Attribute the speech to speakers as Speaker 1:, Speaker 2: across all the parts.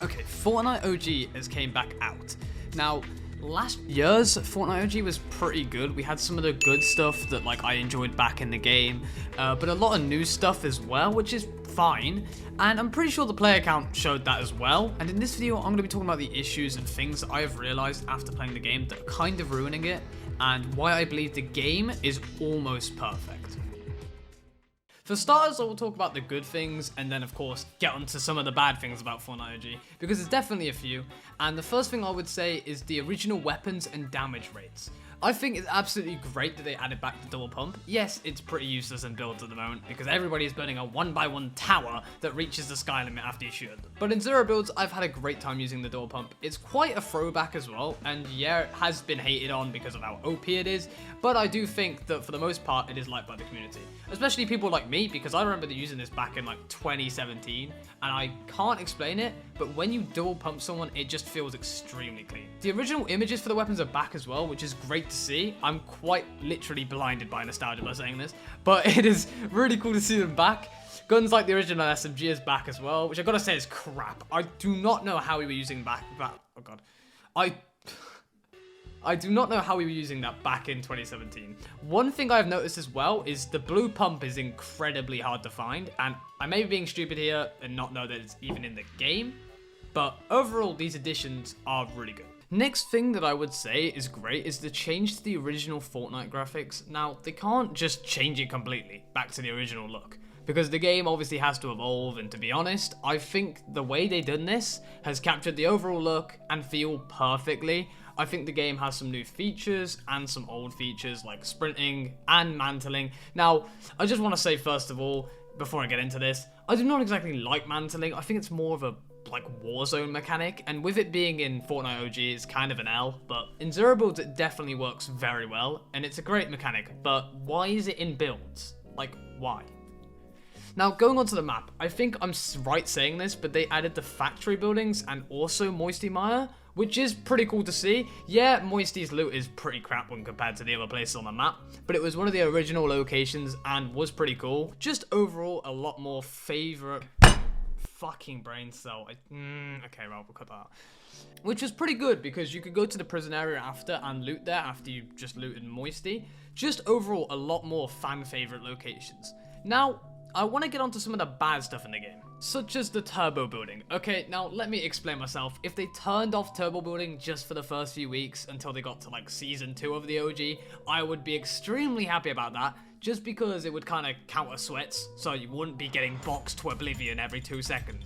Speaker 1: Okay, Fortnite OG has came back out. Now, last year's Fortnite OG was pretty good. We had some of the good stuff that I enjoyed back in the game, but a lot of new stuff as well, which is fine. And I'm pretty sure the player count showed that as well. And in this video, I'm going to be talking about the issues and things that I have realized after playing the game that are kind of ruining it, and why I believe the game is almost perfect. For starters, I will talk about the good things, and then of course get onto some of the bad things about Fortnite OG, because there's definitely a few. And the first thing I would say is the original weapons and damage rates. I think it's absolutely great that they added back the double pump. Yes, it's pretty useless in builds at the moment, because everybody is building a 1x1 tower that reaches the sky limit after you shoot them. But in zero builds, I've had a great time using the double pump. It's quite a throwback as well, and yeah, it has been hated on because of how OP it is, but I do think that for the most part, it is liked by the community. Especially people like me, because I remember using this back in 2017, and I can't explain it, but when you double pump someone, it just feels extremely clean. The original images for the weapons are back as well, which is great to see. I'm quite literally blinded by nostalgia by saying this, but it is really cool to see them back. Guns like the original SMG is back as well, which I gotta say is crap. I do not know how we were using oh god. I do not know how we were using that back in 2017. One thing I've noticed as well is the blue pump is incredibly hard to find, and I may be being stupid here and not know that it's even in the game, but overall these additions are really good. Next thing that I would say is great is the change to the original Fortnite graphics. Now, they can't just change it completely back to the original look, because the game obviously has to evolve, and to be honest, I think the way they done this has captured the overall look and feel perfectly. I think the game has some new features and some old features like sprinting and mantling. Now, I just want to say first of all, before I get into this, I do not exactly like mantling. I think it's more of a Warzone mechanic, and with it being in Fortnite OG, it's kind of an L, but in zero builds it definitely works very well, and it's a great mechanic, but why is it in builds? Why? Now, going on to the map, I think I'm right saying this, but they added the factory buildings and also Moisty Mire, which is pretty cool to see. Yeah, Moisty's loot is pretty crap when compared to the other places on the map, but it was one of the original locations and was pretty cool. Just overall, a lot more favorite... Fucking brain cell. Okay, well, we'll cut that out. Which was pretty good because you could go to the prison area after and loot there after you just looted Moisty. Just overall, a lot more fan favorite locations. Now, I want to get onto some of the bad stuff in the game, such as the turbo building. Okay, now let me explain myself. If they turned off turbo building just for the first few weeks until they got to season 2 of the OG, I would be extremely happy about that, just because it would kind of counter sweats, so you wouldn't be getting boxed to oblivion every 2 seconds.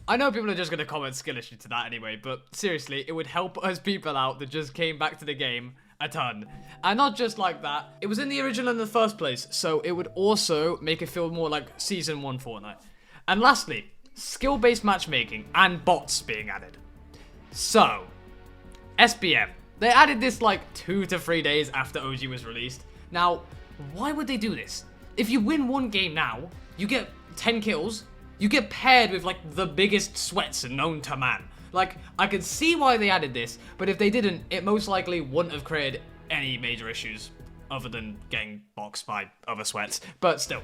Speaker 1: I know people are just going to comment skill issue to that anyway, but seriously, it would help us people out that just came back to the game a ton. And not just like that, it was in the original in the first place, so it would also make it feel more like Season 1 Fortnite. And lastly, skill-based matchmaking and bots being added. So, SBM. They added this 2 to 3 days after OG was released. Now, why would they do this? If you win one game now, you get 10 kills, you get paired with the biggest sweats known to man. I could see why they added this, but if they didn't, it most likely wouldn't have created any major issues other than getting boxed by other sweats, but still.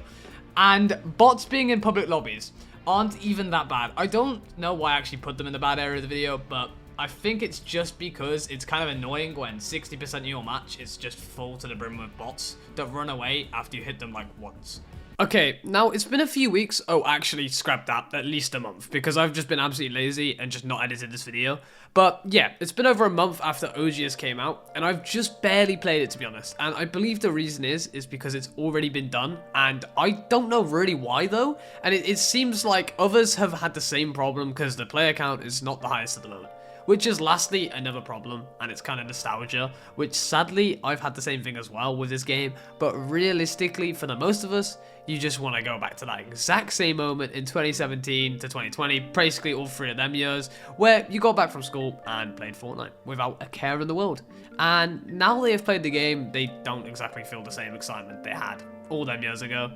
Speaker 1: And bots being in public lobbies aren't even that bad. I don't know why I actually put them in the bad area of the video, but I think it's just because it's kind of annoying when 60% of your match is just full to the brim with bots that run away after you hit them once. Okay, now it's been a few weeks. Oh, actually, scrap that. At least a month, because I've just been absolutely lazy and just not edited this video. But yeah, it's been over a month after OGS came out, and I've just barely played it, to be honest. And I believe the reason is because it's already been done, and I don't know really why though. And it seems like others have had the same problem because the player count is not the highest at the moment. Which is lastly another problem, and it's kind of nostalgia, which sadly I've had the same thing as well with this game, but realistically for the most of us, you just want to go back to that exact same moment in 2017 to 2020, basically all 3 of them years, where you got back from school and played Fortnite without a care in the world. And now they have played the game, they don't exactly feel the same excitement they had all them years ago.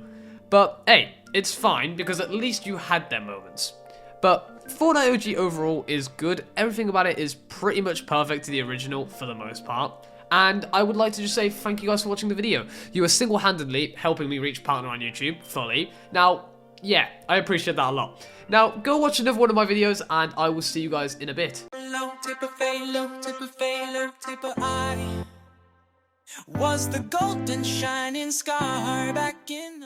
Speaker 1: But hey, it's fine because at least you had them moments. But Fortnite OG overall is good. Everything about it is pretty much perfect to the original for the most part. And I would like to just say thank you guys for watching the video. You are single-handedly helping me reach partner on YouTube fully. Now, yeah, I appreciate that a lot. Now, go watch another one of my videos, and I will see you guys in a bit.
Speaker 2: Was the golden shining scar back in